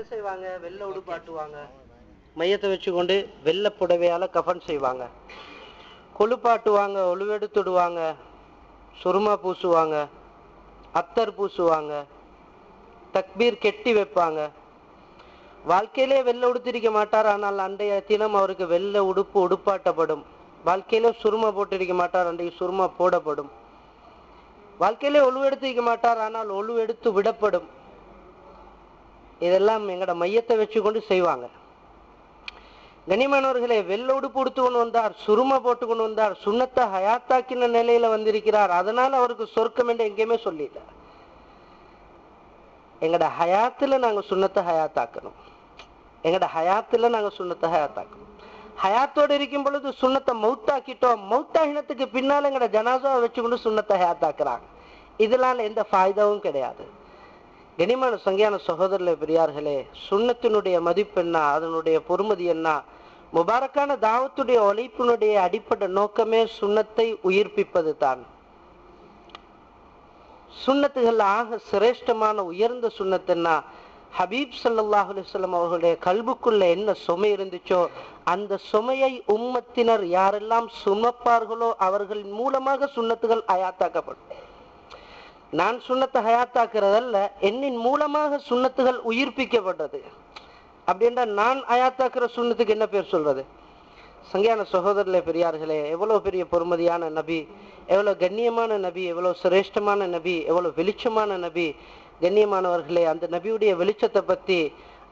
என்ன செய்வாங்க? வெள்ளை உடுப்பாட்டுவாங்க, மையத்தை வச்சுக்கொண்டு வெள்ளை புடவையால கஃன் செய்வாங்க, கொழுப்பாட்டுவாங்க, ஒழுவெடுத்துடுவாங்க, சுருமா பூசுவாங்க, அத்தர் பூசுவாங்க, தக்பீர் கெட்டி வைப்பாங்க. வாழ்க்கையிலே வெள்ளை உடுத்திருக்க மாட்டார், ஆனால் அன்றைய தினம் அவருக்கு வெள்ளை உடுப்பு உடுப்பாட்டப்படும். வாழ்க்கையில சுருமா போட்டிருக்க மாட்டார், அன்றைய சுருமா போடப்படும். வாழ்க்கையிலே ஒழுவெடுத்திருக்க மாட்டார், ஆனால் ஒழுவெடுத்து விடப்படும். இதெல்லாம் எங்கட மையத்தை வச்சுக்கொண்டு செய்வாங்க. கனிமானவர்களே, வெள்ளை உடுப்பு உடுத்து கொண்டு வந்தார், சுருமா போட்டு கொண்டு வந்தார், சுண்ணத்தை ஹயாத்தாக்கின நிலையில வந்திருக்கிறார். அதனால அவருக்கு சொர்க்கம் என்று எங்கேயுமே சொல்லில. எங்கட ஹயாத்துல நாங்க சுண்ணத்தை ஹயாத்தாக்கணும். எங்கட ஹயாத்துல நாங்க சுண்ணத்தை ஹயாத்தாக்கணும். ஹயாத்தோடு இருக்கும் பொழுது சுண்ணத்தை மௌத்தாக்கிட்டோம். மௌத்தாகினத்துக்கு பின்னால எங்கட ஜனாசாவை வச்சுக்கொண்டு சுண்ணத்தை ஹயாத்தாக்குறாங்க. இதனால எந்த ஃபாய்தாவும் கிடையாது. கனிமான சங்கையான சகோதரர்களே, பெரியார்களே, சுண்ணத்தினுடைய மதிப்பு என்ன, அதனுடைய பொறுமதி என்ன? முபாரக்கான தாவத்துடைய உழைப்பினுடைய அடிப்படை நோக்கமே சுண்ணத்தை உயிர்ப்பிப்பது தான். சுண்ணத்துகள் ஆக சிரேஷ்டமான உயர்ந்த சுண்ணத்துன்னா ஹபீப் ஸல்லல்லாஹு அலைஹி வஸல்லம் அவர்களுடைய கல்புக்குள்ள என்ன சுமை இருந்துச்சோ அந்த சுமையை உம்மத்தினர் யாரெல்லாம் சுமப்பார்களோ அவர்களின் மூலமாக சுண்ணத்துகள் ஹயாத்தாக்கப்படும். நான் சுண்ணத்தை ஹயாத்தாக்குறதல்ல, என்னின் மூலமாக சுண்ணத்துகள் உயிர்ப்பிக்கப்பட்டது. அப்படின்ற நான் ஹயாத்தாக்குற சுண்ணத்துக்கு என்ன பேர் சொல்றது? சங்கையான சகோதரர்களே, பெரியார்களே, எவ்வளவு பெரிய பொறுமதியான நபி, எவ்வளவு கண்ணியமான நபி, எவ்வளவு சிரேஷ்டமான நபி, எவ்வளவு வெளிச்சமான நபி. கண்ணியமானவர்களே, அந்த நபியுடைய வெளிச்சத்தை பத்தி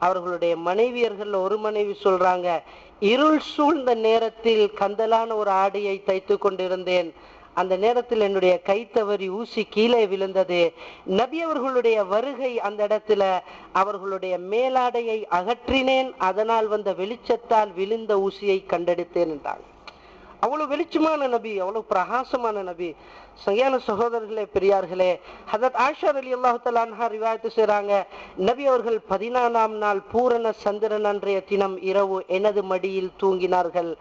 அவர்களுடைய மனைவியர்கள் ஒரு மனைவி சொல்றாங்க, இருள் சூழ்ந்த நேரத்தில் கந்தலான ஒரு ஆடையை தைத்து கொண்டிருந்தேன். அந்த நேரத்தில் என்னுடைய கை தவறி ஊசி கீழே விழுந்தது. நபி அவர்களுடைய வருகை அந்த இடத்துல அவர்களுடைய மேலாடையை அகற்றினேன், அதனால் வந்த வெளிச்சத்தால் விழுந்த ஊசியை கண்டெடுத்தேன் என்றாங்க. அவ்வளவு வெளிச்சமான நபி, அவ்வளவு பிரகாசமான நபி. சங்கையான சகோதரர்களே, பெரியார்களே, ஹதரத் ஆயிஷா ரலியல்லாஹு தஆலா அன்ஹா ரிவாயத் செய்றாங்க, நபி அவர்கள் 14ஆம் நாள் பூரண சந்திரன் அன்றைய தினம் இரவு எனது மடியில் தூங்கினார்கள்.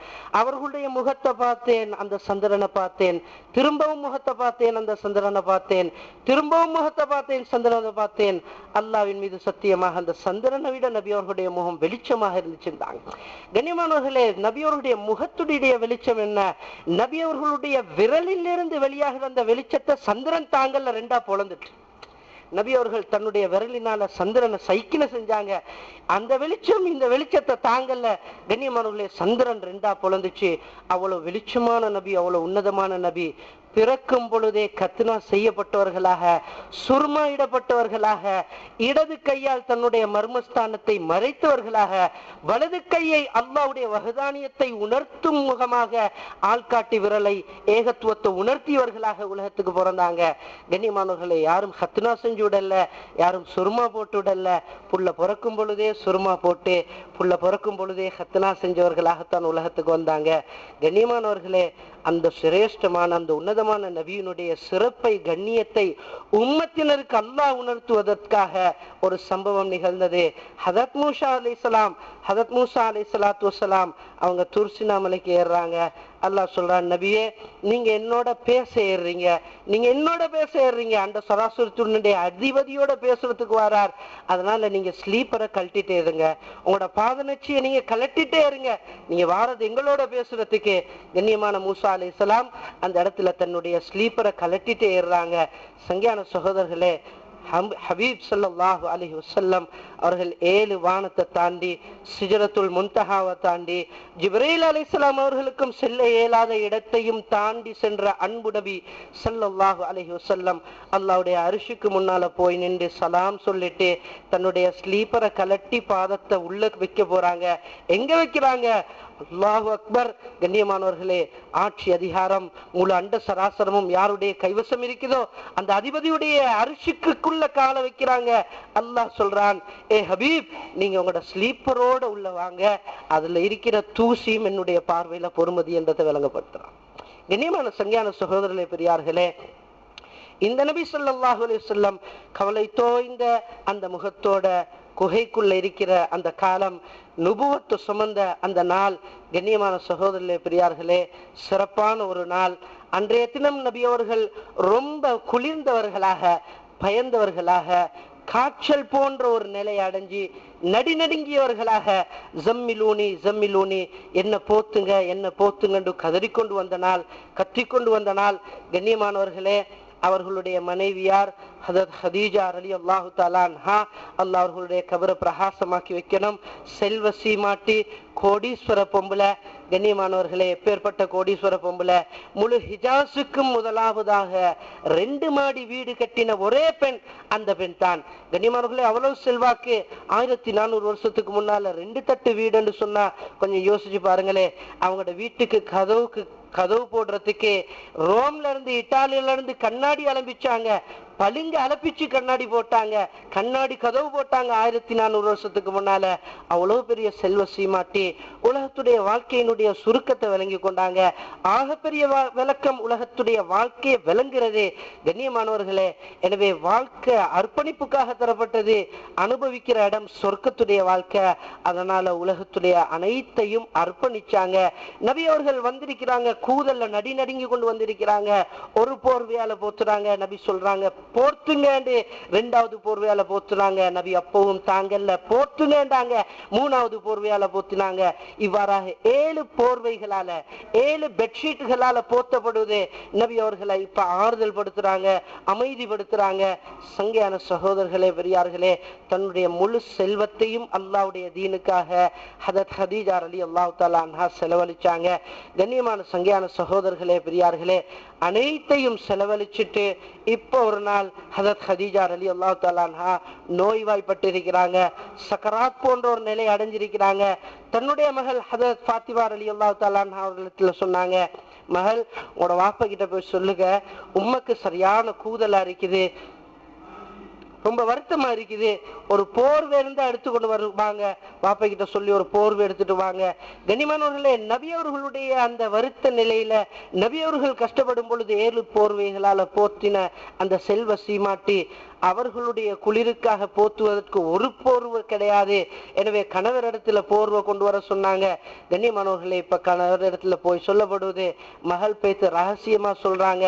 அவர்களுடைய முகத்தை பார்த்தேன், அந்த சந்திரனை பார்த்தேன், திரும்பவும் முகத்தை பார்த்தேன், அந்த சந்திரனை பார்த்தேன், திரும்பவும் முகத்தை பார்த்தேன், சந்திரனை பார்த்தேன். அல்லாஹ்வின் மீது சத்தியமாக அந்த சந்திரனை விட நபி அவர்களுடைய முகம் வெளிச்சமாக இருந்துச்சுட்டாங்க. கண்ணியமானவர்களே, நபி அவர்களுடைய முகத்துடைய வெளிச்சம் என்ன? நபி அவர்களுடைய விரலில் இருந்து வெளியாக அந்த வெளிச்சத்தை சந்திரன் தாங்கல்ல ரெண்டா பொளந்துட்டு நபி அவர்கள் தன்னுடைய விரலினால சந்திரனை சைக்கிள செஞ்சாங்க. அந்த வெளிச்சம் இந்த வெளிச்சத்தை தாங்கல்ல. கண்ணியமானவர்களே, சந்திரன் ரெண்டா பொளந்துச்சு. அவ்வளவு வெளிச்சமான நபி, அவ்வளவு உன்னதமான நபி. பிறக்கும் பொழுதே கத்னா செய்யப்பட்டவர்களாக, சுர்மா இடப்பட்டவர்களாக, இடது கையால் தன்னுடைய மர்மஸ்தானத்தை மறைத்தவர்களாக, வலது கையை அல்லாஹ்வுடைய வஹதானியத்தை உணர்த்தும் முகமாக ஆள்காட்டி விரலை ஏகத்துவத்தை உணர்த்தியவர்களாக உலகத்துக்கு பிறந்தாங்க. கண்ணியமானவர்களே, யாரும் கத்னா செஞ்சு விடல, யாரும் சுர்மா போட்டு விடல. புள்ள பிறக்கும் பொழுதே சுர்மா போட்டு, புள்ள பிறக்கும் பொழுதே கத்னா செஞ்சவர்களாகத்தான் உலகத்துக்கு வந்தாங்க. கண்ணியமானவர்களே, அந்த சிரேஷ்டமான அந்த உன்னதமான நபியினுடைய சிறப்பை கண்ணியத்தை உம்மத்தினருக்கு அல்லாஹ் உணர்த்துவதற்காக ஒரு சம்பவம் நிகழ்ந்தது. ஹதரத் மூசா அலைஹிஸ்ஸலாம், ஹதரத் மூசா அலைஹிஸ்ஸலாத்து வஸ்ஸலாம் அவங்க துர்சினா மலைக்கு ஏறுறாங்க. அல்லாஹ் சொல்றான், நபியே, நீங்க என்னோட பேச ஏறுறீங்க, நீங்க என்னோட பேச ஏறுறீங்க, அந்த சராசுரத்துடைய அதிபதியோட பேசுறதுக்கு வரார். அதனால நீங்க ஸ்லீப்பரை கழட்டிட்டே இருங்க, உங்களோட பாதநச்சியை நீங்க கழட்டிட்டே இருங்க, நீங்க வாரது எங்களோட பேசுறதுக்கு. கண்ணியமான மூசா அலைஹிஸ்ஸலாம் அந்த இடத்துல தன்னுடைய ஸ்லீப்பரை கழட்டிட்டே ஏறுறாங்க. சங்கையான சகோதரர்களே, ஹபீப் ஸல்லல்லாஹு அலைஹி வஸல்லம் அவர்கள் 7 வானத்தை தாண்டி, சிஜரத்துல் முன்தஹாவை தாண்டி, ஜிப்ரீல் அலைஹிஸ்ஸலாம் அவர்களுக்கும் செல்ல இயலாத இடத்தையும் தாண்டி சென்ற அன்பு நபி ஸல்லல்லாஹு அலைஹி வஸல்லம் அல்லாஹ்வுடைய அரிஷுக்கு முன்னால போய் நின்று சலாம் சொல்லிட்டு தன்னுடைய ஸ்லீப்பரை கலட்டி பாதத்தை உள்ள வைக்க போறாங்க. எங்க வைக்கிறாங்க? அல்லாஹு அக்பர். கண்ணியமானவர்களே, ஆட்சி அதிகாரம் முழு அண்ட சராசரமும் யாருடைய கைவசம் இருக்குதோ அந்த அதிபதியுடைய அரிசிக்குள்ள கால வைக்கிறாங்க. அல்லாஹ் சொல்றான், ஏ ஹபீப், நீங்க உங்களோட ஸ்லீப்பரோட உள்ள வாங்க, அதுல இருக்கிற தூசியும் என்னுடைய பார்வையில பொறுமதி என்றதை விளங்கப்படுத்துறான். கண்ணியமான சங்கையான சகோதரர்களே, பெரியார்களே, இந்த நபி ஸல்லல்லாஹு அலைஹி வஸல்லம் கவலை தோய்ந்த அந்த முகத்தோட குகைக்குள்ள இருக்கிற அந்த காலம், நுபுவத்து சுமந்த அந்த நாள், கண்ணியமான சகோதரர்களே, பெரியார்களே, சிறப்பான ஒரு நாள். அன்றைய தினம் நபி அவர்கள் ரொம்ப குளிர்ந்தவர்களாக, பயந்தவர்களாக, காய்ச்சல் போன்ற ஒரு நிலை அடைஞ்சி நடுநடுங்கியவர்களாக ஜம்மிலூனி ஜம்மிலூனி என்ன போத்துங்க என்ன போத்துங்க கதறிக்கொண்டு வந்த நாள், கத்திக்கொண்டு வந்த நாள். கண்ணியமானவர்களே, அவர்களுடைய மனைவியார் ஹதரத் ஹதீஜா ரலியல்லாஹு தஆலா அன்ஹா, அல்லாஹ் அவர்களுடைய கபரை பிரகாசமாக்கி வைக்கணும். செல்வ சீமாட்டி கோடீஸ்வர பொம்பளை. கண்ணியமானவர்களே, எப்பேற்பட்ட கோடீஸ்வர பொம்பளை! முழு ஹிஜாஸுக்கும் முதலாவதாக 2 மாடி வீடு கட்டின ஒரே பெண் அந்த பெண் தான். கண்ணியமானவர்களே, அவ்வளவு செல்வாக்கு. 1400 வருஷத்துக்கு முன்னால 2 தட்டு வீடுன்னு சொன்னா கொஞ்சம் யோசிச்சு பாருங்களே. அவங்களோட வீட்டுக்கு கதவு போடுறதுக்கு ரோம்ல இருந்து இட்டாலியில இருந்து கண்ணாடி அலம்பிச்சாங்க, பளிங்க அலப்பிச்சு கண்ணாடி போட்டாங்க, கண்ணாடி கதவு போட்டாங்க 1400 வருஷத்துக்கு முன்னால. அவ்வளவு பெரிய செல்வ சீமாட்டி உலகத்துடைய வாழ்க்கையினுடைய சுருக்கத்தை விளங்கி கொண்டாங்க. ஆகப்பெரிய விளக்கம் உலகத்துடைய வாழ்க்கையை விளங்குறது. கண்ணியமானவர்களே, எனவே வாழ்க்கை அர்ப்பணிப்புக்காக தரப்பட்டது. அனுபவிக்கிற இடம் சொர்க்கத்துடைய வாழ்க்கை. அதனால உலகத்துடைய அனைத்தையும் அர்ப்பணிச்சாங்க. நபி அவர்கள் வந்திருக்கிறாங்க, கூதல்ல நடுங்கி கொண்டு வந்திருக்கிறாங்க. ஒரு போர்வையால போத்துறாங்க. நபி சொல்றாங்க போர்த்துங்க. 2வது போர்வையால போத்துறாங்க. நபி அப்பவும் தாங்கல்ல, போர்த்துங்கன்றாங்க. 3வது போர்வையால போத்தினாங்க. இவ்வாறாக 7 போர்வைகளால 7 பெட்ஷீட்டுகளால போத்தப்படுவது. நபி அவர்களை இப்ப ஆறுதல் படுத்துறாங்க, அமைதிப்படுத்துறாங்க. சங்கையான சகோதரர்களே, பெரியார்களே, தன்னுடைய முழு செல்வத்தையும் அல்லாஹ்வுடைய தீனுக்காக ஹதரத் ஹதீஜா ரலியல்லாஹு தஆலா அன்ஹா செலவழிச்சாங்க. கண்ணியமான சங்கையான சகோதரர்களே, பெரியார்களே, அனைத்தையும் செலவழிச்சிட்டு இப்ப ஒரு நாள் ஹதரத் ஹதீஜா ரலியல்லாஹு தஆலா அன்ஹா நோய்வாய்ப்பட்டு இருக்கிறாங்க. சக்கராத் போன்ற ஒரு நிலை அடைஞ்சிருக்கிறாங்க. தன்னுடைய மகள் ஹதரத் ஃபாத்திமா ரலியல்லாஹு தஆலா அன்ஹா அவர்களிடத்துல சொன்னாங்க, மகள், உங்களோட வாப்பா கிட்ட போய் சொல்லுங்க, உம்மக்கு சரியான கூதலா இருக்குது, ரொம்ப வருத்தமா இருக்குது, ஒரு போர்வை இருந்தா எடுத்துக்கொண்டு வருவாங்க. பாப்பா கிட்ட சொல்லி ஒரு போர்வை எடுத்துட்டு வாங்க. கண்ணியமானவர்களே, நபி அவர்களுடைய அந்த வருத்த நிலையில நபி அவர்கள் கஷ்டப்படும் பொழுது 7 போர்வைகளால போத்தின அந்த செல்வ சீமாட்டி அவர்களுடைய குளிருக்காக போத்துவதற்கு ஒரு போர்வை கிடையாது. எனவே கணவர் இடத்துல போர்வை கொண்டு வர சொன்னாங்க. கண்ணியமானவர்களே, இப்ப கணவர் இடத்துல போய் சொல்லப்படுவது, மகள் பேத்து ரகசியமா சொல்றாங்க.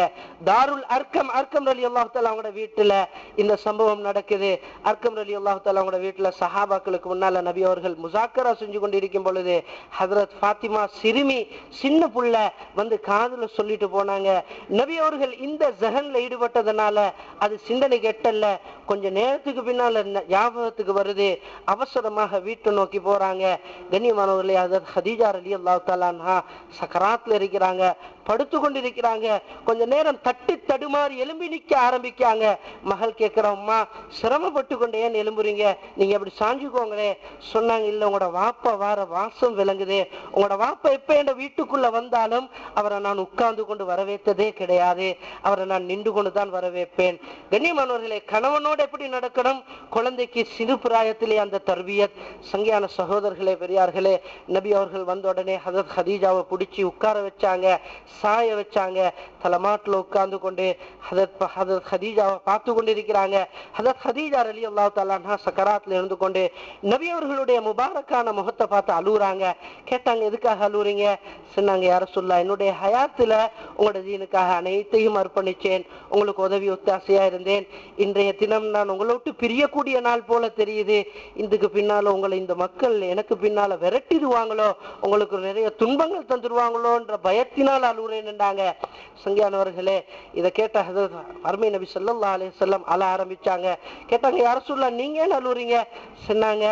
தாருல் அர்க்கம் ரலியல்லாஹு தஆலா அவங்களோட வீட்டுல இந்த சம்பவம் நடக்குது. அர்க்கம் ரலியல்லாஹு தஆலா அவங்களோட வீட்டுல சஹாபாக்களுக்கு முன்னால நபி அவர்கள் முஸாக்கரா செஞ்சு கொண்டிருக்கும் பொழுது ஹஜ்ரத் ஃபாத்திமா சிறுமி சின்ன புள்ள வந்து காதுல சொல்லிட்டு போனாங்க. நபி அவர்கள் இந்த ஜஹன்ல ஈடுபட்டதனால அது சிந்தனை கெட்டல்ல, கொஞ்ச நேரத்துக்கு பின்னால ஞாபகத்துக்கு வருது. அவசரமாக வீட்டை நோக்கி போறாங்க. கண்ணியமானவர்களே, ஹஜ்ரத் ஹதீஜா ரலியல்லாஹு தஆலா அன்ஹா சக்கராத்ல இருக்கிறாங்க, படுத்து கொண்டிருக்கிறாங்க. கொஞ்ச நேரம் தட்டி தடுமாறி எழும்பி நிக்க ஆரம்பிக்காங்க. மகள் கேட்கிறோம்மா, சிரமப்பட்டு கொண்டே ஏன் எழும்புறீங்க, நீங்க அப்படி சாஞ்சுக்கோங்களே. சொன்னாங்க, இல்ல, உங்களோட வாப்பா வார வாசம் விளங்குது. உங்களோட வாப்பா எப்ப என் வீட்டுக்குள்ள வந்தாலும் அவரை நான் உட்கார்ந்து கொண்டு வரவேற்றதே கிடையாது, அவரை நான் நின்று கொண்டு தான் வரவேற்பேன். கண்ணியமானவர்களே, கணவனோட எப்படி நடக்கணும், குழந்தைக்கு சிறு பிராயத்திலே அந்த தர்பியத். சங்கையான சகோதரர்களே, பெரியார்களே, நபி அவர்கள் வந்த உடனே ஹஜ்ரத் ஹதீஜாவை பிடிச்சி உட்கார வச்சாங்க, சாய வச்சாங்க. தலைமாட்டில் உட்கார்ந்து கொண்டு ஹஜ்ரத் ஹதீஜாவை பார்த்து கொண்டிருக்கிறாங்க. ஹஜ்ரத் ஹதீஜா ரலியல்லாஹு தஆலா அன்ஹா சக்கராத்ல இருந்து கொண்டு நபி அவர்களுடைய முபாரக்கான முகத்தை பார்த்து அழுகுறாங்க. கேட்டாங்க, எதுக்காக அழுகுறீங்க? சொன்னாங்க, யா ரசூலுல்லாஹ், என்னுடைய ஹயாத்துல உங்களோட தீனுக்காக அனைத்தையும் அர்ப்பணிச்சேன், உங்களுக்கு உதவி ஒத்தாசையா இருந்தேன். இன்றைய தினம் நான் உங்களை விட்டு பிரியக்கூடிய நாள் போல தெரியுது. இதுக்கு பின்னால உங்களை இந்த மக்கள் எனக்கு பின்னால விரட்டிடுவாங்களோ, உங்களுக்கு நிறைய துன்பங்கள் தந்துடுவாங்களோன்ற பயத்தினால் அழுகுறேன் என்றாங்க. சங்கையானவர்களே, இதை கேட்ட ஹஜ்ரத் அருமை நபி ஸல்லல்லாஹு அலைஹி வஸல்லம் அழ ஆரம்பிச்சாங்க. கேட்டாங்க, யா ரசூலுல்லாஹ், நீங்க ஏன் அழுகுறீங்க? சொன்னாங்க,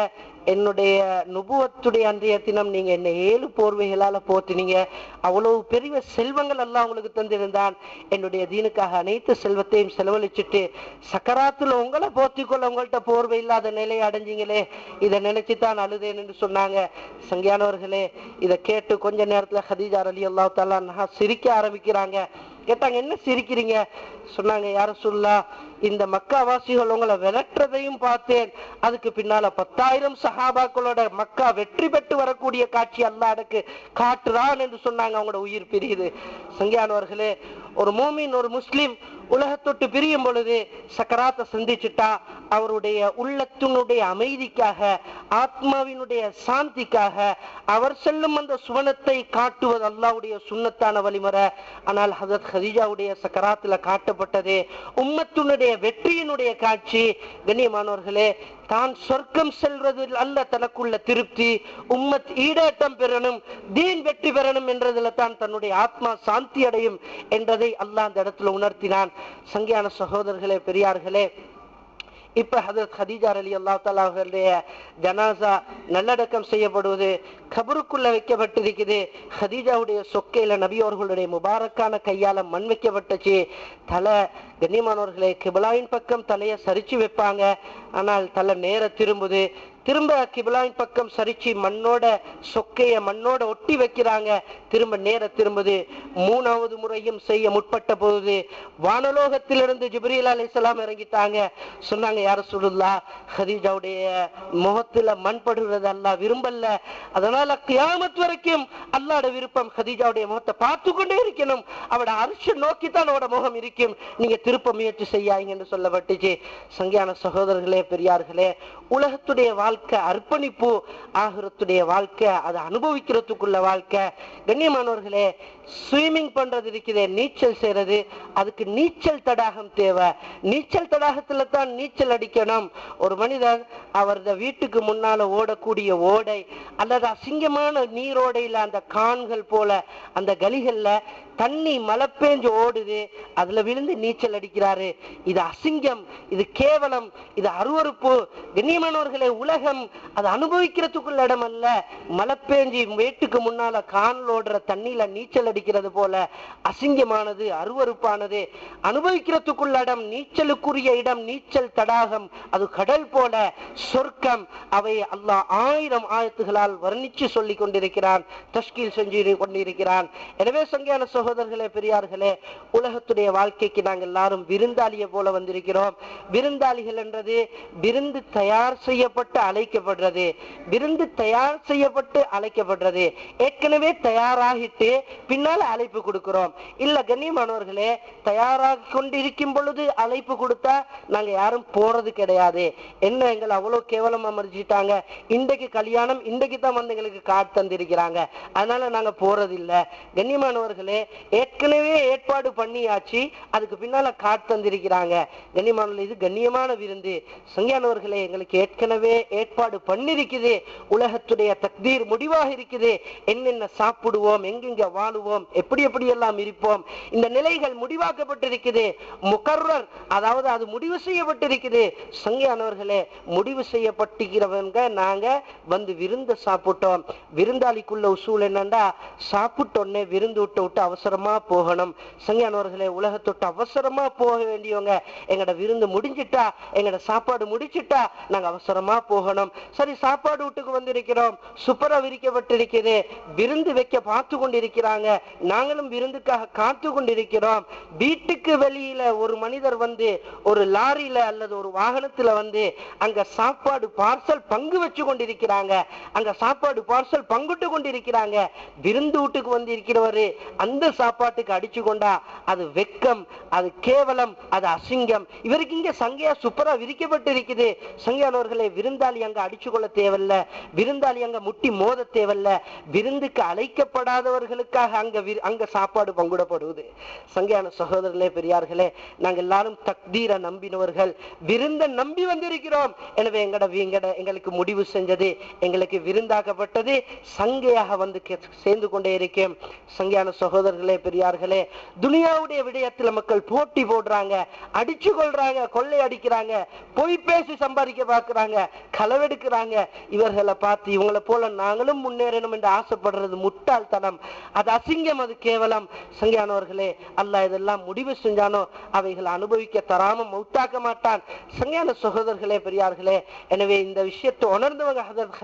என்னுடைய நுபுவத்துடைய அன்றைய தினம் நீங்க என்ன 7 போர்வைகளால போத்தினீங்க, அவ்வளவு பெரிய செல்வங்கள் அல்லாஹ் உங்களுக்கு தந்திருந்தான். என்னுடைய தீனுக்காக அனைத்து செல்வத்தையும் செலவழிச்சுட்டு சக்கராத்துல உங்களை போத்திக்கொள்ள உங்கள்கிட்ட போர்வை இல்லாத நிலையை அடைஞ்சிங்களே, இதை நினைச்சுதான் அழுதேன் என்று சொன்னாங்க. சங்கையானவர்களே, இதை கேட்டு கொஞ்ச நேரத்துல ஹதீஜா ரலியல்லாஹு தஆலா அன்ஹா சிரிக்க ஆரம்பிக்கிறாங்க. கேட்டாங்க, என்ன சிரிக்கிறீங்க? சொன்னாங்க, யா ரசூலுல்லாஹ், இந்த மக்காவாசிகள் உங்களை விரட்டுறதையும் பார்த்தேன், அதுக்கு பின்னால 10,000 சஹாபாக்களோட மக்கா வெற்றி பெற்று வரக்கூடிய காட்சி அல்லாஹ் எனக்கு காட்டுறான் என்று சொன்னாங்க. அவங்களோட உயிர் பிரியுது. சங்கையானவர்களே, ஒரு மூமின், ஒரு முஸ்லிம் உலகத்தொட்டு பிரியும் பொழுது சக்கராத்தை சந்திச்சுட்டா அவருடைய உள்ளத்தினுடைய அமைதிக்காக, ஆத்மாவினுடைய சாந்திக்காக அவர் செல்லும் அந்த சுவனத்தை காட்டுவது அல்லாஹ்வுடைய சுன்னத்தான வழிமுறை. ஆனால் ஹஜ்ரத் ஹஜரத் ஹதீஜாவுடைய சக்கராத்துல காட்டப்பட்டது உம்மத்துடைய வெற்றியினுடைய காட்சி. கண்ணியமானவர்களே, தான் சொர்க்கம் செல்வதில் அல்ல தனக்குள்ள திருப்தி, உம்மத் ஈடேற்றம் பெறணும், தீன் வெற்றி பெறணும் என்றதுல தான் தன்னுடைய ஆத்மா சாந்தி அடையும் என்றதை அல்லாஹ் அந்த இடத்துல உணர்த்தினான். சங்கையான சகோதரர்களே, பெரியார்களே, இப்ப ஹஜரத் ஹதீஜா ரலியல்லாஹு தஆலா அவர்களுடைய ஜனாசா நல்லடக்கம் செய்யப்படுவது கபருக்குள்ள வைக்கப்பட்டிருக்குது. ஹதீஜாவுடைய சொக்கையில நபி அவர்களுடைய முபாரக்கான கையால மண் வைக்கப்பட்டுச்சு. தலை கண்ணியமானவர்களே, கிபிலாவின் பக்கம் தலையை சரிச்சு வைப்பாங்க. ஆனால் தலை நேர திரும்புது. திரும்ப கிபிலாவின் பக்கம் சரிச்சு மண்ணோட சொக்கைய மண்ணோட ஒட்டி வைக்கிறாங்க. திரும்ப நேர திரும்புது. மூணாவது முறையும் செய்ய முற்பட்ட போது வானலோகத்திலிருந்து ஜிப்ரீல் அலைஹிஸ்ஸலாம் இறங்கிட்டாங்க. சொன்னாங்க, யா ரசூலுல்லாஹ், ஹதீஜாவுடைய முகத்துல மண் படுகிறது அல்லாஹ் விரும்பல. அதனால கியாமத் வரைக்கும் அல்லாஹ்வுடைய விருப்பம் ஹதீஜாவுடைய முகத்தை பார்த்து கொண்டே இருக்கணும். அவட அரிசி நோக்கித்தான் அவட முகம் இருக்கும். நீங்க திருப்ப முயற்சி செய்யாங்க என்று சொல்லப்பட்டுச்சு. சங்கியான சகோதரர்களே, பெரியார்களே, உலகத்துடைய வாழ்க்கை அர்ப்பணிப்பு, ஆகிரத்துடைய வாழ்க்கை அது அனுபவிக்கிறதுக்குள்ள வாழ்க்கை. கண்ணியமானவர்களே, ஸ்விமிங் பண்றது இருக்குதே, நீச்சல் செய்யறது, அதுக்கு நீச்சல் தடாகம் தேவை. நீச்சல் தடாகத்துல தான் நீச்சல் அடிக்கணும். ஒரு மனிதர் அவரது வீட்டுக்கு முன்னால ஓடக்கூடிய ஓடை அல்லது அசிங்கமான நீரோடையில அந்த கான்கள் போல அந்த கலிகள்ல தண்ணி மழை பெஞ்சு ஓடுது, அதுல விழுந்து நீச்சல் அடிக்கிறாரு. இது அசிங்கம், இது கேவலம், இது அருவருப்பு. கண்ணியமானவர்களே, உலகம் அது அனுபவிக்கிறதுக்குள்ள இடம் அல்ல. மழை பெஞ்சி வீட்டுக்கு முன்னால கான்ல ஓடுற தண்ணியில நீச்சல் அடிக்கிறது போல அசிங்கமானது, அருவருப்பானது. அனுபவிக்கிறதுக்குள்ள இடம், நீச்சலுக்குரிய இடம் நீச்சல் தடாகம், அது கடல் போல சொர்க்கம். அவை அல்லாஹ் 1000 ஆயத்துகளால் வர்ணிச்சு சொல்லி கொண்டிருக்கிறான், தஷ்கீல் செஞ்சு கொண்டிருக்கிறான். எனவே சங்கையான சகோதரர்களே, பெரியார்களே, உலகத்துடைய வாழ்க்கைக்கு நாங்கள் எல்லாரும் விருந்தாளிய போல வந்திருக்கிறோம். விருந்தாளிகள் என்றது விருந்து தயார் செய்யப்பட்டு அழைக்கப்படுறது. விருந்து தயார் செய்யப்பட்டு அழைக்கப்படுறது. ஏற்கனவே தயாராகிட்டு பின்னால் அழைப்பு கொடுக்கிறோம் இல்ல. கண்ணியமானவர்களே, தயாராக கொண்டிருக்கும் பொழுது அழைப்பு கொடுத்தா நாங்க யாரும் போறது கிடையாது. என்ன, எங்களை அவ்வளவு கேவலமா மறிச்சிட்டாங்க, இன்றைக்கு கல்யாணம், இன்றைக்கு தான் வந்து எங்களுக்கு காட்டு தந்திருக்கிறாங்க, அதனால நாங்க போறது இல்ல. கண்ணியமானவர்களே, ஏற்கனவே ஏற்பாடு பண்ணியாச்சு, அதுக்கு பின்னால காட்டு தந்திருக்கிறாங்க. கண்ணியமானவர்களே, இது கண்ணியமான விருந்து. சங்கியானவர்களே, எங்களுக்கு ஏற்கனவே ஏற்பாடு பண்ணிருக்குது. உலகத்துடைய தக்தீர் முடிவாக இருக்குது. என்னென்ன சாப்பிடுவோம், எங்கெங்க வாழுவோம், எப்படி எப்படி எல்லாம் இருப்போம், இந்த நிலைகள் முடிவாக்கப்பட்டிருக்குது. முகர்ரர், அதாவது அது முடிவு செய்யப்பட்டிருக்குது. சங்கியானவர்களே, முடிவு செய்யப்பட்டிருக்கிறவங்க நாங்க வந்து விருந்து சாப்பிட்டோம். விருந்தாளிக்குள்ள உசூல் என்னண்டா, சாப்பிட்டோன்னே விருந்து விட்டு அவசரமா போகணும். சங்கியானவர்களே, உலகத்தொட்டு அவசரமா போக வேண்டியவங்க, எங்கட விருந்து முடிஞ்சிட்டா, எங்கட சாப்பாடு முடிச்சிட்டா நாங்க அவசரமா போகணும். சரி, சாப்பாடு வீட்டுக்கு வந்திருக்கிறோம், சுப்பரா விரிக்கப்பட்டிருக்கிறது, விருந்து வைக்க பார்த்து கொண்டிருக்கிறாங்க, நாங்களும் விருந்துக்காக காத்து கொண்டிருக்கிறோம். வீட்டுக்கு வெளியில ஒரு மனிதர் வந்து ஒரு லாரியில அல்லது ஒரு வாகனத்துல வந்து அங்க சாப்பாடு பார்சல் பங்கு வச்சு கொண்டிருக்கிறாங்க, அங்க சாப்பாடு பார்சல் பங்குட்டு கொண்டிருக்கிறாங்க. விருந்து வீட்டுக்கு வந்து இருக்கிறவரு அந்த சாப்பாட்டுக்கு அடிச்சு கொண்டா அது வெக்கம், அது கேவலம், அது அசிங்கம். இவருக்கு இங்க சங்கையா சுப்பரா விரிக்கப்பட்டு இருக்குது. சங்கையானவர்களே, விருந்தாளி அங்க அடிச்சு கொள்ள தேவையில்ல, விருந்தாளி அங்க முட்டி மோத தேவையில்ல. விருந்துக்கு அழைக்கப்படாதவர்களுக்காக அங்க சாப்பாடு பங்குடப்படுவது. சங்கையான சகோதரர்களே, பெரியார்களே, நாங்கள் எல்லாரும் தக்தீரை நம்பினவர்கள், விருந்த நம்பி வந்திருக்கிறோம். எனவே எங்களுக்கு முடிவு செஞ்சது, எங்களுக்கு விருந்தாக்கப்பட்டது, சங்கையாக வந்து சேர்ந்து கொண்டே இருக்கேன். சங்கையான சகோதரர்களே, பெரியார்களே, துனியாவுடைய விடயத்தில் மக்கள் போட்டி போடுறாங்க, அடிச்சு கொள்றாங்க, கொள்ளை அடிக்கிறாங்க, பொய் பேசி சம்பாதிக்க பார்க்கிறாங்க, களவெடுக்கிறாங்க. இவர்களை பார்த்து இவங்களை போல நாங்களும் முன்னேறணும் என்று ஆசைப்படுறது முட்டாள்தனம், அது அசிங்கம், அது கேவலம். சங்கையானவர்களே, அல்லாஹ் இதெல்லாம் முடிவு செஞ்சானோ அவைகளை அனுபவிக்க தராம மௌத்தாக்க மாட்டான். சங்கையான சகோதரர்களே, பெரியார்களே, எனவே இந்த விஷயத்தை உணர்ந்தவங்க ஹஜரத்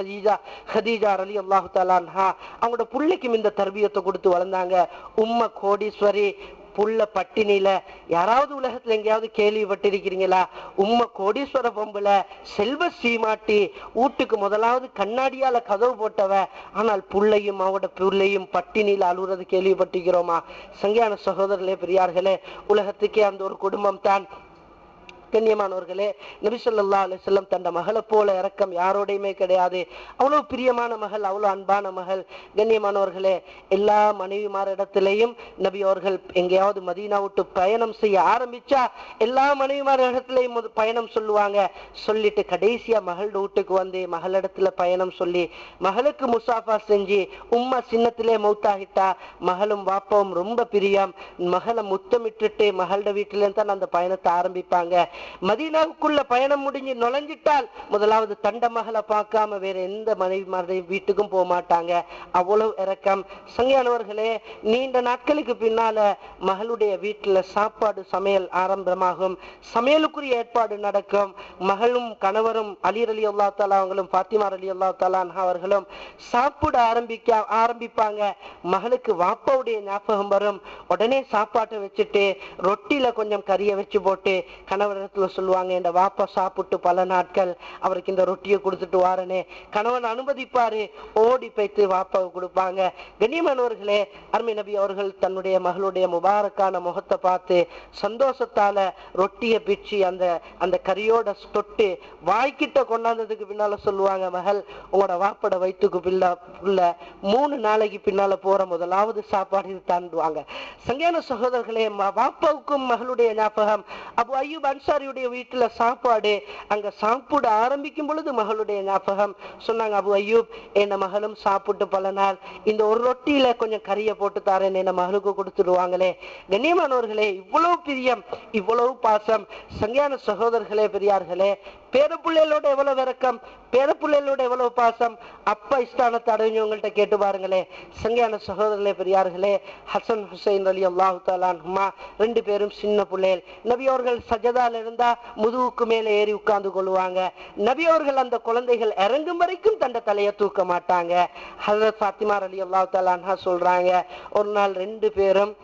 ஹதீஜா ரலியல்லாஹு தஆலா அன்ஹா, அவங்களோட பிள்ளைக்கும் இந்த தர்பியத்தை கொடுத்து வளர்ந்தாங்க. உம்ம கோடீஸ்வரி, புள்ள பட்டினில. யாராவது உலகத்துல எங்கேயாவது கேள்விப்பட்டிருக்கிறீங்களா? உம்ம கோடீஸ்வர பொம்புல, செல்வ சீமாட்டி, வீட்டுக்கு முதலாவது கண்ணாடியால கதவு போட்டவ, ஆனால் புள்ளையும் அவட பிள்ளையும் பட்டினில அழுறது கேள்விப்பட்டிருக்கிறோமா? சங்கையான சகோதரர்களே, பெரியார்களே, உலகத்துக்கே அந்த ஒரு குடும்பம் தான் கண்ணியமானவர்களே, நபி ஸல்லல்லாஹு அலைஹி வஸல்லம் தந்த மகளை போல இரக்கம் யாரோடையுமே கிடையாது. அவ்வளவு பிரியமான மகள், அவ்வளவு அன்பான மகள். கண்ணியமானவர்களே, எல்லா மனைவிமாரிடத்திலையும் நபி அவர்கள் எங்கேயாவது மதீனா விட்டு பயணம் செய்ய ஆரம்பிச்சா எல்லா மனைவிமாரிடத்திலையும் பயணம் சொல்லுவாங்க. சொல்லிட்டு கடைசியா மகள் வீட்டுக்கு வந்து மகளிடத்துல பயணம் சொல்லி மகளுக்கு முசாஃபா செஞ்சு உம்மா சின்னத்திலே மௌத்தாகிட்டா மகளும் வாப்பாவும் ரொம்ப பிரியம். மகளை முத்தமிட்டுட்டு மகளோட வீட்டில இருந்து தான் அந்த பயணத்தை ஆரம்பிப்பாங்க. மதீனாவுக்குள்ள பயணம் முடிஞ்சு நுழைஞ்சிட்டால் முதலாவது தண்ட மகளை பார்க்காம வேற எந்த மனைவி வீட்டுக்கும் போக மாட்டாங்க. அவ்வளவு இரக்கம். சங்கையானவர்களே, நீண்ட நாட்களுக்கு பின்னால மகளுடைய வீட்டுல சாப்பாடு சமையல் ஆரம்பமாகும். சமையலுக்குரிய ஏற்பாடு நடக்கும். மகளும் கணவரும் அலி ரலியல்லாஹு தஆலா அவங்களும் ஃபாத்திமா ரலியல்லாஹு தஆலா அன்ஹா அவர்களும் சாப்பிட ஆரம்பிப்பாங்க. மகளுக்கு வாப்பாவுடைய ஞாபகம் வரும். உடனே சாப்பாட்டை வச்சுட்டு ரொட்டியில கொஞ்சம் கறியை வச்சு போட்டு கணவரிடத்துல சொல்லுவாங்க, இந்த வாப்பா சாப்பிட்டு பல நாட்கள், அவருக்கு இந்த ரொட்டியை கொடுத்துட்டு வாரனே. கணவன் அனுமதிப்பாரு, ஓடி போய்த்து வாப்பாவை கொடுப்பாங்க. கண்ணியமானவர்களே, அருமை நபி அவர்கள் தன்னுடைய மகளுடைய முபாரக்கான முகத்தை பார்த்து சந்தோஷத்தால ரொட்டியை பிச்சு அந்த கறியோட தொட்டு வாய்க்கிட்ட கொண்டாந்ததுக்கு பின்னால சொல்லுவாங்க, மகள் உங்களோட வாப்பட வயிற்றுக்கு பிள்ள 3 நாளைக்கு பின்னால போற முதலாவது சாப்பாடு இது தாண்டுவாங்க. சங்கையான சகோதரர்களே, வாப்பாவுக்கும் மகளுடைய ஞாபகம். அபு அய்யூப் அன்சாரியுடைய வீட்டுல சாப்பாடு, அங்க சாப்பிட ஆரம்பிக்கும் பொழுது மகளுடைய ஞாபகம். சொன்னாங்க, அபு அய்யூப் என்ன மகளும் சாப்பிட்டு பல நாள், இந்த ஒரு ரொட்டியில கொஞ்சம் கறியை போட்டு தாரேன் என்ன மகளுக்கு கொடுத்துடுவாங்களே. கண்ணியமானவர்களே, இவ்வளவு பிரியம், இவ்வளவு பாசம். சங்கையான சகோதரர்களே, பெரியார்களே, பேரப்புள்ளைகளோட எவ்வளவு இறக்கம், பேரப்புள்ளைகளோட எவ்வளவு பாசம். அப்பா ஸ்தானத்தை அடைஞ்சவங்கள்ட்ட கேட்டு பாருங்களே. சங்கையான சகோதரர்களே, பெரியார்களே, ஹசன் ஹுசைன் ரலியல்லாஹு தஆலா அன்ஹுமா 2 பேரும் சின்ன பிள்ளைகள். நபி அவர்கள் சஜதால இருந்தா முதுகுக்கு மேல ஏறி உட்கார்ந்து கொள்வாங்க. நபி அவர்கள் அந்த குழந்தைகள் இறங்கும் வரைக்கும் தண்ட தலையை தூக்க மாட்டாங்க. ஹஜ்ரத் ஃபாத்திமா ரலியல்லாஹு தஆலா அன்ஹா சொல்றாங்க, ஒரு நாள் 2 பேரும்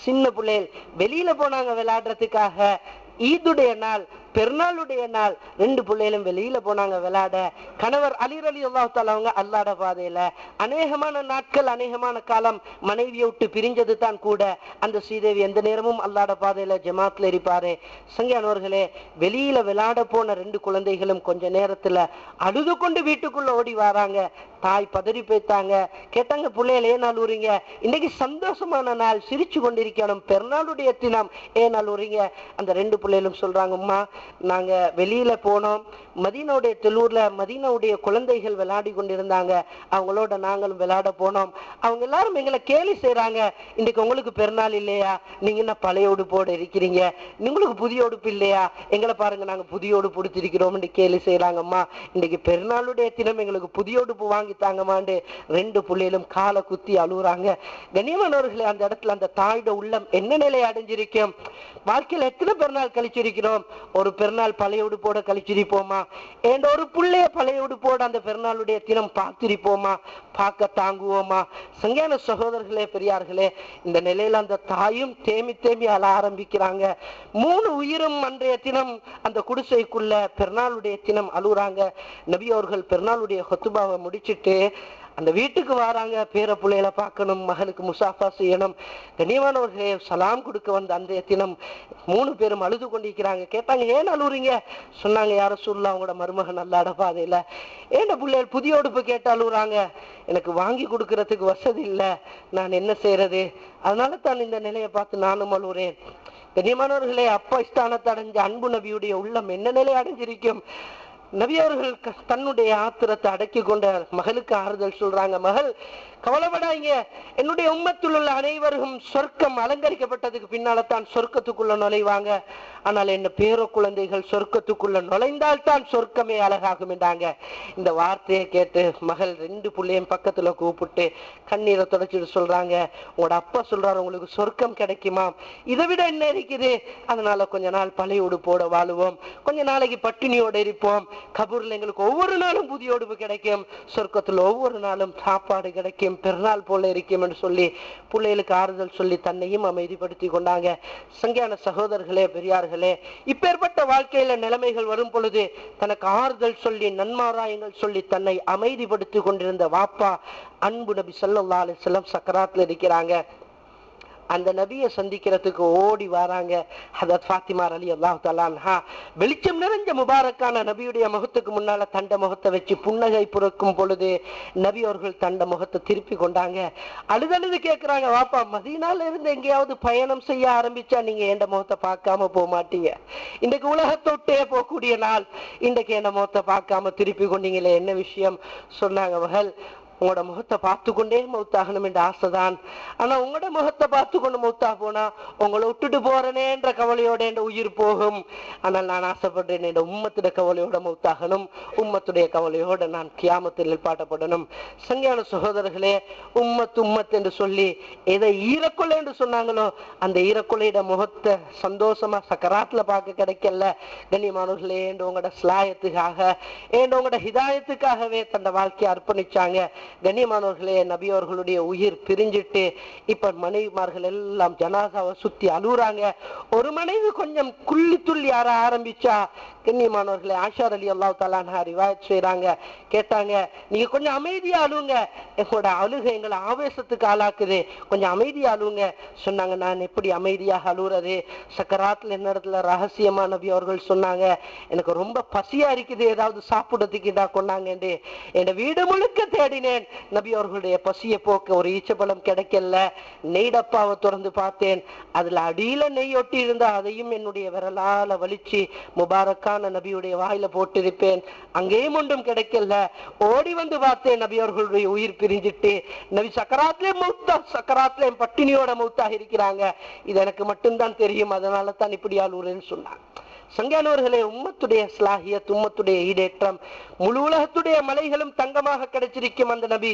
சின்ன பிள்ளைகள் வெளியில போனாங்க விளையாடுறதுக்காக. ஈதுடைய நாள், பெருநாளுடைய நாள், 2 பிள்ளைகளும் வெளியில போனாங்க விளையாட. கணவர் அலி ரலியல்லாஹு தஆலா அவங்க அல்லாஹ்ட பாதையில அநேகமான நாட்கள், அநேகமான காலம் மனைவியை விட்டு பிரிஞ்சது தான் கூட. அந்த ஸ்ரீதேவி எந்த நேரமும் அல்லாஹ்ட பாதையில ஜமாத்ல இருப்பாரு. சங்கையானவர்களே, வெளியில விளையாட போன 2 குழந்தைகளும் கொஞ்ச நேரத்துல அழுது கொண்டு வீட்டுக்குள்ள ஓடி வராங்க. தாய் பதறி போய்த்தாங்க. கேட்டாங்க, பிள்ளைகள் ஏன் அழுறீங்க? இன்னைக்கு சந்தோஷமான நாள், சிரிச்சு கொண்டிருக்கணும், பெருநாளுடைய தினம், ஏன் அழுறீங்க? அந்த 2 பிள்ளைகளும் சொல்றாங்க, அம்மா நாங்க வெளியில போனோம், மதீனாவுடைய தெல்லூர்ல மதீனாவுடைய குழந்தைகள் விளையாடி கொண்டிருந்தாங்க, அவங்களோட நாங்களும் விளையாட போனோம். அவங்க எல்லாரும் எங்களை கேலி செய்யறாங்க, இன்னைக்கு உங்களுக்கு பெருநாள் இல்லையா, நீங்க என்ன பழைய உடுப்போடு இருக்கிறீங்க, உங்களுக்கு புதிய உடுப்பு இல்லையா, எங்களை பாருங்க நாங்க புதிய உடுப்பு உடுத்திருக்கிறோம் கேலி செய்யறாங்கம்மா. இன்னைக்கு பெருநாளுடைய தினம், எங்களுக்கு புதிய உடுப்பு வாங்கி தாங்கமாண்டு 2 பிள்ளைகளும் காலை குத்தி அழுகுறாங்க. கண்ணியமானவர்களே, அந்த இடத்துல அந்த தாயோட உள்ளம் என்ன நிலையை அடைஞ்சிருக்கும்? வாழ்க்கையில எத்தனை பெருநாள் கழிச்சிருக்கிறோம்? ஒரு பெருநாள் பழைய உடுப்போட கழிச்சிருப்போமா? ஏண்ட ஒரு பிள்ளைய பழைய உடுப்போட அந்த பெருநாளுடைய தினம் பார்த்திருப்போமா? பார்க்க தாங்குவோமா? சங்கையான சகோதரர்களே, பெரியார்களே, இந்த நிலையில அந்த தாயும் தேம்பி தேம்பி அழ ஆரம்பிக்கிறாங்க. 3 உயிரும் அன்றைய தினம் அந்த குடிசைக்குள்ள பெருநாளுடைய தினம் அழுகுறாங்க. நபி அவர்கள் பெருநாளுடைய ஹுத்பாவை முடிச்சிட்டு அந்த வீட்டுக்கு வராங்க. பேர பிள்ளைகளை பார்க்கணும், மகளுக்கு முசாஃபா செய்யணும். கண்ணியமானவர்களே, சலாம் கொடுக்க வந்த அன்றைய தினம் 3 பேரும் அழுது கொண்டிருக்கிறாங்க. கேட்டாங்க, ஏன் அழுகுறீங்க? சொன்னாங்க, யார சொல்லலாம், அவங்களோட மருமகன் அல்லாஹ்ட பாதையில ஏண்ட பிள்ளைகள் புதிய உடுப்பு கேட்டு அழுகுறாங்க, எனக்கு வாங்கி கொடுக்கறதுக்கு வசதி இல்லை, நான் என்ன செய்யறது? அதனால தான் இந்த நிலையை பார்த்து நானும் அழுகுறேன். கண்ணியமானவர்களே, அப்பா ஸ்தானத்தை அடைஞ்ச அன்பு நபியுடைய உள்ளம் என்ன நிலை அடைஞ்சிருக்கும்? நபி அவர்கள் தன்னுடைய ஆத்திரத்தை அடக்கி கொண்ட மகளுக்கு ஆறுதல் சொல்றாங்க, மகள் கவலைப்படாங்க, என்னுடைய உம்மத்தில் உள்ள அனைவரும் சொர்க்கம் அலங்கரிக்கப்பட்டதுக்கு பின்னால்தான் சொர்க்கத்துக்குள்ள நுழைவாங்க. ஆனால் என்ன பேர குழந்தைகள் சொர்க்கத்துக்குள்ள நுழைந்தால் தான் சொர்க்கமே அழகாகும் என்றாங்க. இந்த வார்த்தையை கேட்டு மகள் 2 பிள்ளையும் பக்கத்துல கூப்பிட்டு கண்ணீரை தொடச்சிட்டு சொல்றாங்க, உங்களோட அப்பா சொல்றாரு உங்களுக்கு சொர்க்கம் கிடைக்குமா? இதை விட என்ன இருக்குது? அதனால கொஞ்ச நாள் பழைய உடுப்போட வாழுவோம், கொஞ்ச நாளைக்கு பட்டினியோட இருப்போம், கபூர்ல எங்களுக்கு ஒவ்வொரு நாளும் புதிய உடுப்பு கிடைக்கும், சொர்க்கத்துல ஒவ்வொரு நாளும் சாப்பாடு கிடைக்கும், பெருநாள் போல இருக்கும் என்று சொல்லி பிள்ளைகளுக்கு ஆறுதல் சொல்லி தன்னையும் அமைதிப்படுத்தி கொண்டாங்க. சங்கையான சகோதரர்களே, பெரியார்களே, இப்பேற்பட்ட வாழ்க்கையில நிலைமைகள் வரும் பொழுது தனக்கு ஆறுதல் சொல்லி நன்மாராயங்கள் சொல்லி தன்னை அமைதிப்படுத்தி கொண்டிருந்த வாப்பா அன்பு நபி ஸல்லல்லாஹு அலைஹி வஸல்லம் சக்கராத்துல இருக்கிறாங்க. அந்த நபியை சந்திக்கிறதுக்கு ஓடி வராங்க ஹதரத் ஃபாத்திமா ரலியல்லாஹு தஆலா அன்ஹா. வெளிச்சம் நிறைஞ்ச முபாரக்கான நபியுடைய முகத்துக்கு முன்னால தண்ட முகத்தை வச்சு புன்னகை புறக்கும் பொழுது நபி அவர்கள் தண்ட முகத்தை திருப்பி கொண்டாங்க. அழுதழுது கேட்கிறாங்க, வாப்பா மதீனால இருந்து எங்கேயாவது பயணம் செய்ய ஆரம்பிச்சா நீங்க என் முகத்தை பார்க்காம போக மாட்டீங்க. இன்றைக்கு உலகத்தொட்டே போகக்கூடிய நாள், இன்றைக்கு என் முகத்தை பார்க்காம திருப்பி கொண்டீங்களே, என்ன விஷயம்? சொன்னாங்க, மகள் உங்களோட முகத்தை பார்த்து கொண்டே மௌத்தாகணும் என்ற ஆசைதான். ஆனா உங்களோட முகத்தை பார்த்து கொண்டு மௌத்தா போனா உங்களை விட்டுட்டு போறேனே என்ற கவலையோட என்ற உயிர் போகும். ஆனால் நான் ஆசைப்படுறேன் என்ற உம்மத்துடைய கவலையோட மௌத்தாகணும், உம்மத்துடைய கவலையோட நான் கியாமத்தில் நிற்பாட்டப்படணும். சங்கையான சகோதரர்களே, உம்மத் என்று சொல்லி எதை ஈரக்கொலை என்று சொன்னாங்களோ அந்த ஈரக்கொலையிட முகத்தை சந்தோஷமா சக்கராத்துல பார்க்க கிடைக்கல. கண்ணியமானவர்களே, என்று உங்களோட ஸ்லாயத்துக்காக என்று உங்களோட ஹிதாயத்துக்காகவே தன் வாழ்க்கையை அர்ப்பணிச்சாங்க. கண்ணியமானவர்களே, நபி அவர்களுடைய உயிர் பிரிஞ்சிட்டு இப்ப மனைவிமார்கள் எல்லாம் ஜனாசாவை சுத்தி அழுகுறாங்க. ஒரு மனைவி கொஞ்சம் குள்ளி துள்ளி ஆற ஆரம்பிச்சா, கண்ணியமானவர்களே, ஆஷா ரலியல்லாஹு தஆலா அன்ஹா ரிவாயத் செய்றாங்க, கேட்டாங்க, நீங்க கொஞ்சம் அமைதியா அழுங்க, எங்களோட அழுகை எங்களை ஆவேசத்துக்கு ஆளாக்குது, கொஞ்சம் அமைதியா அழுங்க. சொன்னாங்க, நான் எப்படி அமைதியாக அழுகுறது? சக்கராத்துல என்னிடத்துல ரகசியமா நபி அவர்கள் சொன்னாங்க, எனக்கு ரொம்ப பசியா இருக்குது, ஏதாவது சாப்பிடறதுக்கு இதா கொண்டாங்க. என் வீடு முழுக்க தேடினேன், நபி அவர்களுடைய பசியை போக்க ஒரு ஈச்சப்பழம் கிடைக்கல. நெய் டப்பாவை திறந்து பார்த்தேன், அதுல அடியில நெய் ஒட்டி இருந்தா அதையும் என்னுடைய விரலால வலிச்சு முபாரக்கான நபியுடைய வாயில போட்டிருப்பேன், அங்கேயும் ஒன்றும் கிடைக்கல. ஓடி வந்து பார்த்தேன், நபி அவர்களுடைய உயிர் பிரிஞ்சிட்டு நபி சக்கராத்திலே பட்டினியோட மௌத்தாக இருக்கிறாங்க. இது எனக்கு மட்டும்தான் தெரியும், அதனால தான் இப்படி ஆளுறேன்னு சொன்னாங்க. சங்கானவர்களே, உம்மத்துடைய ஸ்லாஹியத், உம்மத்துடைய ஈடேற்றம், முழு உலகத்துடைய மலைகளும் தங்கமாக கிடைச்சிருக்கும் அந்த நபி.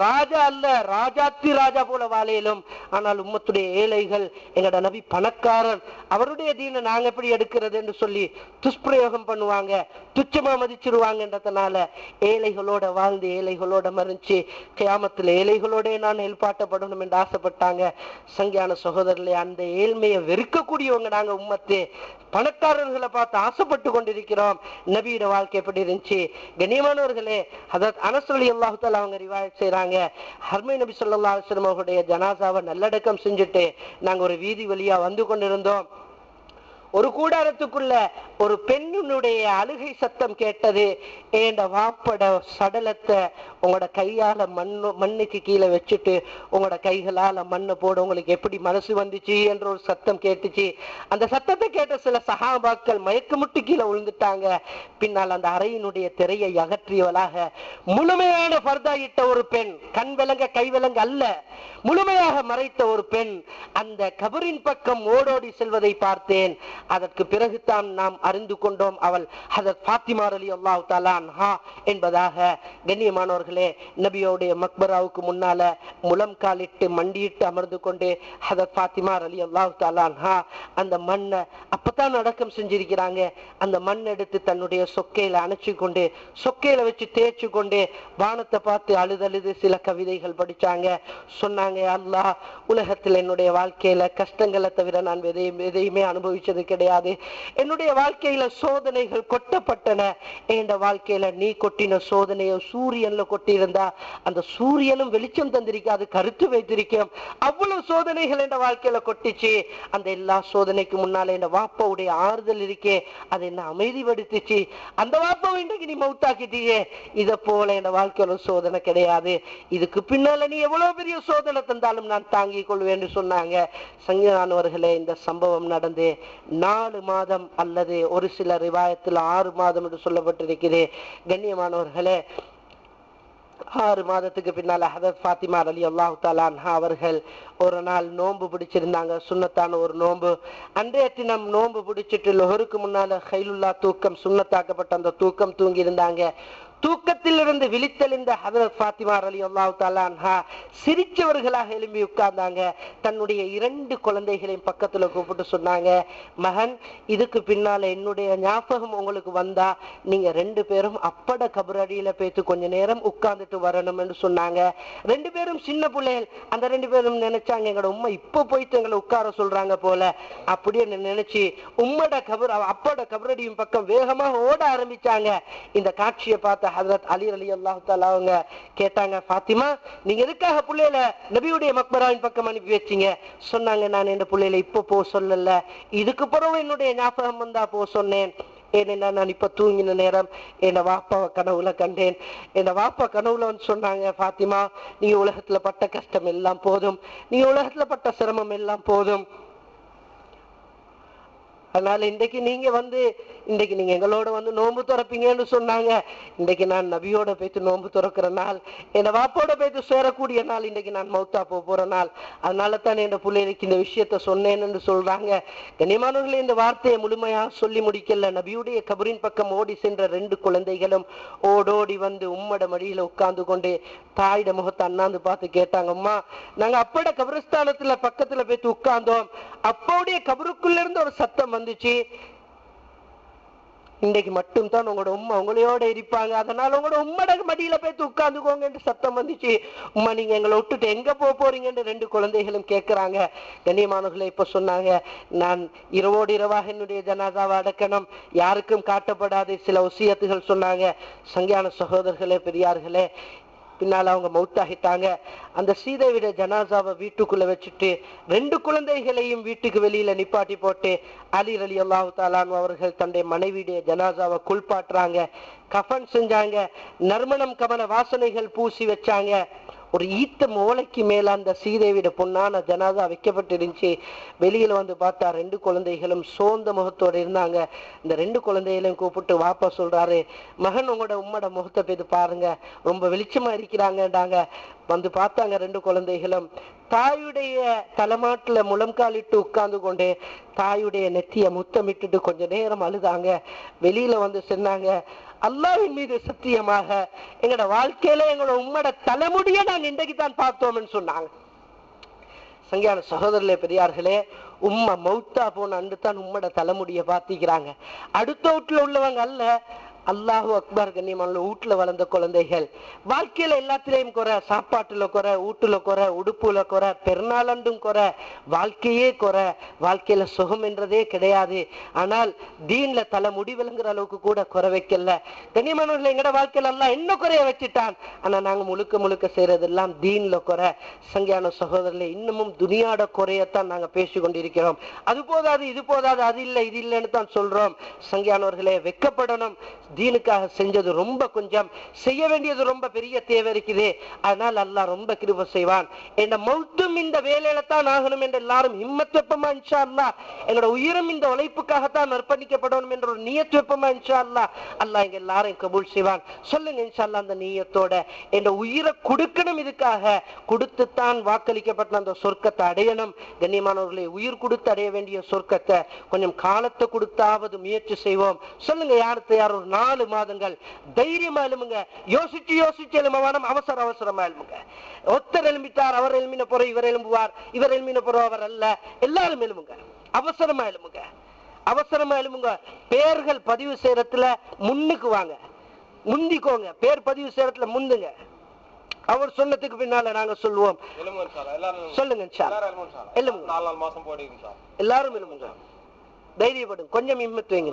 ராஜா அல்ல, ராஜாத்தி ராஜா போல வாழையிலும். ஆனால் உம்மத்துடைய ஏழைகள், எங்கட நபி பணக்காரன், அவருடைய தீனை நாங்க எப்படி எடுக்கிறது என்று சொல்லி துஷ்பிரயோகம் பண்ணுவாங்க, துச்சமா மதிச்சிருவாங்கன்றதுனால ஏழைகளோட வாழ்ந்து ஏழைகளோட மறைஞ்சு கியாமத்தில் ஏழைகளோட நான் எழுப்பாட்டப்படணும் என்று ஆசைப்பட்டாங்க. சங்கியான சகோதரர்களே, அந்த ஏழ்மையை வெறுக்கக்கூடியவங்க நாங்க உம்மத்தே. பணக்காரர்களை பார்த்து ஆசைப்பட்டு கொண்டிருக்கிறோம். நபியோட வாழ்க்கை எப்படி இருந்துச்சு? கண்ணியமானவர்களே, ஹதரத் அனஸ் ரலியல்லாஹு தஆலா அவங்க ரிவாயத் செய்றாங்க, ஹர்மை நபி ஸல்லல்லாஹு அலைஹி வஸல்லம் அவருடைய ஜனாசாவை நல்லடக்கம் செஞ்சுட்டு நாங்க ஒரு வீதி வழியா வந்து கொண்டிருந்தோம். ஒரு கூடாரத்துக்குள்ள ஒரு பெண்ணுடைய அழுகை சத்தம் கேட்டது. ஏண்ட வாப்பட சடலத்தை உங்களோட கையால மண்ணுக்கு கீழே வச்சுட்டு உங்களோட கைகளால மண்ணை போட உங்களுக்கு எப்படி மனசு வந்துச்சு என்ற ஒரு சத்தம் கேட்டுச்சு. அந்த சத்தத்தை கேட்ட சில சஹாபாக்கள் மயக்கமுட்டு கீழே விழுந்துட்டாங்க. பின்னால் அந்த அறையினுடைய திரையை அகற்றியவளாக முழுமையான பர்தா இட்ட ஒரு பெண், கண் விலங்க கை விலங்க அல்ல, முழுமையாக மறைத்த ஒரு பெண் அந்த கபரின் பக்கம் ஓடோடி செல்வதை பார்த்தேன். அதற்கு பிறகுதான் நாம் அறிந்து கொண்டோம் அவள் ஹதரத் ஃபாத்திமா ரலியல்லாஹு தஆலா அன்ஹா என்பதாக. கண்ணியமானவர்களே, நபியோடைய மக்பராவுக்கு முன்னால முழம் காலிட்டு மண்டியிட்டு அமர்ந்து கொண்டு ஹதரத் ஃபாத்திமா ரலியல்லாஹு தஆலா அன்ஹா அந்த மண்ணை அப்பதான் அடக்கம் செஞ்சிருக்கிறாங்க. அந்த மண் எடுத்து தன்னுடைய சொக்கையில அணைச்சு கொண்டு சொக்கையில வச்சு தேய்ச்சு கொண்டு வானத்தை பார்த்து அழுதழுது சில கவிதைகள் படிச்சாங்க. சொன்னாங்க, அல்லாஹ், உலகத்தில் என்னுடைய வாழ்க்கையில கஷ்டங்களை தவிர நான் எதையுமே அனுபவிச்சது கிடையாது. என்னுடைய வாழ்க்கையில சோதனைகள் கொட்டப்பட்டன. என் வாழ்க்கையில நீ கொட்டின சோதனையை சூரியன்ல கொட்டி இருந்தா அந்த சூரியனும் வெளிச்சம் தந்திருக்காது, கருத்து வைத்திருக்கும். அவ்வளவு சோதனைகள் என் வாழ்க்கையில கொட்டிச்சு. அந்த எல்லா சோதனைக்கு முன்னால என் வாப்பாவுடைய ஆறுதல் இருக்கே, அது என்ன அமைதிப்படுத்துச்சு. அந்த வாப்பாவை இன்றைக்கு நீ மௌத்தாக்கிட்டியே, இதை போல என் வாழ்க்கையில சோதனை கிடையாது. இதுக்கு பின்னால நீ எவ்வளவு பெரிய சோதனை தந்தாலும் நான் தாங்கிக் கொள்வேன் என்று சொன்னாங்க. சங்கியானவர்களே, இந்த சம்பவம் நடந்து 4 மாதம் அல்லது ஒரு சில ரிவாயத்தில் 6 மாதம் என்று சொல்லப்பட்டிருக்கிறது. கண்ணியமானவர்களே, 6 மாதத்துக்கு பின்னால ஹதரத் ஃபாத்திமா ரலியல்லாஹு தஆலா அன்ஹா அவர்கள் ஒரு நாள் நோன்பு பிடிச்சிருந்தாங்க, சுன்னத்தான ஒரு நோன்பு. அன்றைய தினம் நோன்பு பிடிச்சிட்டு லொஹருக்கு முன்னால ஹைலுல்லா தூக்கம், சுன்னத்தாக்கப்பட்ட அந்த தூக்கம் தூங்கி இருந்தாங்க. தூக்கத்திலிருந்து விழித்தெழுந்த ஹதரத் ஃபாத்திமா ரலியல்லாஹு தஆலா அன்ஹா சிரிச்சவர்களாக எழும்பி உட்கார்ந்தாங்க. தன்னுடைய 2 குழந்தைகளையும் பக்கத்துல கூப்பிட்டு சொன்னாங்க, மகன், இதுக்கு பின்னால என்னுடைய ஞாபகம் உங்களுக்கு வந்தா நீங்க 2 பேரும் அப்பட கபரடியில பேத்து கொஞ்ச நேரம் உட்கார்ந்துட்டு வரணும் என்று சொன்னாங்க. 2 பேரும் சின்ன பிள்ளைகள். அந்த 2 பேரும் நினைச்சாங்க, எங்களோட உம்மா இப்ப போயிட்டு எங்களை உட்கார சொல்றாங்க போல. அப்படியே நினைச்சு அப்பட கபரடியும் பக்கம் வேகமாக ஓட ஆரம்பிச்சாங்க. இந்த காட்சியை பார்த்த ஹஜ்ரத் அலி ரலியல்லாஹு தஆலா அவங்க கேட்டாங்க, ஃபாத்திமா நீங்க எதுக்காக புள்ளையில நபியுடைய மக்பராவின் பக்கம் அனுப்பி வச்சீங்க? சொன்னாங்க, நான் என் புள்ளையில இப்ப போ சொல்லல, இதுக்கு பிறகு என்னுடைய ஞாபகம் வந்தா போ சொன்னேன். ஏன்னா நான் இப்ப தூங்கின நேரம் என் வாப்பாவை கனவுல கண்டேன். என் வாப்பா கனவுல வந்து சொன்னாங்க, ஃபாத்திமா நீங்க உலகத்துல பட்ட கஷ்டம் எல்லாம் போதும், நீங்க உலகத்துல பட்ட சிரமம் எல்லாம் போதும். அதனால இன்றைக்கு நீங்க எங்களோட வந்து நோன்பு துறப்பீங்கன்னு சொன்னாங்க. இன்றைக்கு நான் நபியோட போய்த்து நோன்பு துறக்கிற நாள், என் வாப்போட போய்த்து சேரக்கூடிய நாள், இன்றைக்கு நான் மௌத்தா போற நாள். அதனால தான் என் பிள்ளைகளுக்கு இந்த விஷயத்த சொன்னேன்னு சொல்றாங்க. கண்ணியமானவர்களே, இந்த வார்த்தையை முழுமையா சொல்லி முடிக்கல. நபியுடைய கபரின் பக்கம் ஓடி சென்ற 2 குழந்தைகளும் ஓடோடி வந்து உம்மட மடியில உட்கார்ந்து கொண்டு தாயிட முகத்தை அண்ணாந்து பார்த்து கேட்டாங்க, அம்மா நாங்க அப்பட கபரிஸ்தானத்துல பக்கத்துல போய்த்து உட்கார்ந்தோம், அப்போடைய கபருக்குள்ள இருந்து ஒரு சத்தம் வந்துச்சு, இன்றைக்கு மட்டும் தான் உங்களோட உம்மா உங்களையோட இருப்பாங்க, அதனால உங்களோட உம்மட மடியில போய் உட்கார்ந்துக்கோங்க என்று சத்தம் வந்துச்சு. உம்மா நீங்க எங்களை விட்டுட்டு எங்க போறீங்கன்னு 2 குழந்தைகளும் கேட்கிறாங்க. கண்ணியமானவர்களே, இப்ப சொன்னாங்க, நான் இரவோடு இரவாக என்னுடைய ஜனாதாவை அடக்கணும், யாருக்கும் காட்டப்படாது சில வசியத்துகள் சொன்னாங்க. சங்கையான சகோதரர்களே, பெரியார்களே, பின்னால அவங்க மௌத்தாகிட்டாங்க. அந்த சீதைவிட ஜனாசாவை வீட்டுக்குள்ள வச்சுட்டு 2 குழந்தைகளையும் வீட்டுக்கு வெளியில நிப்பாட்டி போட்டு அலி ரலியல்லாஹு தஆலா அவர்கள் தன்னுடைய மனைவியுடைய ஜனாசாவை குளிப்பாட்டுறாங்க, கஃன் செஞ்சாங்க, நறுமணம் கமல வாசனைகள் பூசி வச்சாங்க. ஒரு ஈத்த மூளைக்கு மேல அந்த சீதைவிட பொன்னான ஜனாதா வைக்கப்பட்டு இருந்துச்சு. வெளியில வந்து பார்த்தா 2 குழந்தைகளும் சோர்ந்த முகத்தோட இருந்தாங்க. இந்த 2 குழந்தைகளையும் கூப்பிட்டு வாப்பா சொல்றாரு, மகன் உங்களோட உம்மோட முகத்தை போய் பாருங்க, ரொம்ப வெளிச்சமா இருக்கிறாங்கன்றாங்க. வந்து பார்த்தாங்க 2 குழந்தைகளும் தாயுடைய தலைமாட்டுல முழங்காலிட்டு உட்கார்ந்து கொண்டு தாயுடைய நெத்திய முத்தமிட்டுட்டு கொஞ்ச நேரம் அழுதாங்க. வெளியில வந்து சொன்னாங்க, அல்லாஹ்வின் மீது சத்தியமாக எங்களோட வாழ்க்கையில எங்களோட உம்மோட தலைமுடிய நாங்க இன்றைக்கு தான் பார்த்தோம்னு சொன்னாங்க. சங்கையான சகோதரர்களே, பெரியார்களே, உம்மா மௌத்தா போன அன்று தான் உம்மோட தலைமுடிய பார்த்திக்கிறாங்க. அடுத்த வீட்டுல உள்ளவங்க அல்ல. அல்லாஹு அக்பர். கண்ணியமான வீட்டுல வளர்ந்த குழந்தைகள் வாழ்க்கையில எல்லாத்திலையும் குறை, சாப்பாட்டுல குறை, வீட்டுல குறை, உடுப்புல குறை, பெருநாளண்டும் குறை, வாழ்க்கையே குறை, வாழ்க்கையில சுகம் என்றதே கிடையாது. ஆனால் தீன்ல தலை முடி விளங்குற அளவுக்கு கூட குறை வைக்கல. கண்ணியமானவர்கள், எங்கட வாழ்க்கையில எல்லாம் என்ன குறைய வச்சுட்டான், ஆனா நாங்க முழுக்க முழுக்க செய்யறதெல்லாம் தீன்ல குறை. சங்கையான சகோதரர்களே, இன்னமும் துனியாட குறையத்தான் நாங்க பேசி கொண்டிருக்கிறோம். அது போதாது, இது போதாது, அது இல்லை, இது இல்லைன்னு தான் சொல்றோம். சங்கையானவர்களே, வெக்கப்படணும். தீனுக்காக செஞ்சது ரொம்ப கொஞ்சம், செய்ய வேண்டியது ரொம்ப பெரிய தேவை இருக்குது. அதனால் அல்லாஹ் ரொம்ப கிருபை செய்வான். என் மௌத்தும் இந்த வேலையில தான் ஆகணும் என்று எல்லாரும் ஹிம்மத் வெப்பமா இன்ஷா அல்லாஹ், எங்களோட உயிரும் இந்த உழைப்புக்காகத்தான் அர்ப்பணிக்கப்படணும் என்ற ஒரு நியத் வெப்பமா இன்ஷா அல்லாஹ், அல்லாஹ் எங்க எல்லாரையும் கபூல் செய்வான். சொல்லுங்க இன்ஷா அல்லாஹ், அந்த நியத்தோட என் உயிரை கொடுக்கணும், இதுக்காக கொடுத்துத்தான் வாக்களிக்கப்பட்ட அந்த சொர்க்கத்தை அடையணும். கண்ணியமானவர்களை, உயிர் கொடுத்து அடைய வேண்டிய சொர்க்கத்தை கொஞ்சம் காலத்தை கொடுத்தாவது முயற்சி செய்வோம். சொல்லுங்க, யாருக்கு யார் ஒரு 4 மாதங்கள் தைரியமா எழுமுங்க, யோசிச்சு யோசிச்சு எழுமவானம், அவசரமா எழுமுங்க. ஒருத்தர் எழும்பிட்டார், அவர் எழுமின போற இவர் எழும்புவார், இவர் எழுமின போற அவர் அல்ல, எல்லாரும் எழுமுங்க, அவசரமா எழுமுங்க. பேர்கள் பதிவு செய்யறதுல முன்னுக்கு வாங்க, முந்திக்கோங்க, பேர் பதிவு செய்யறதுல முந்துங்க. அவர் சொன்னதுக்கு பின்னால நாங்க சொல்லுவோம். சொல்லுங்க, எல்லாரும் எழுமுங்க, தைரியப்படும், கொஞ்சம் இம்மத்து வைங்க.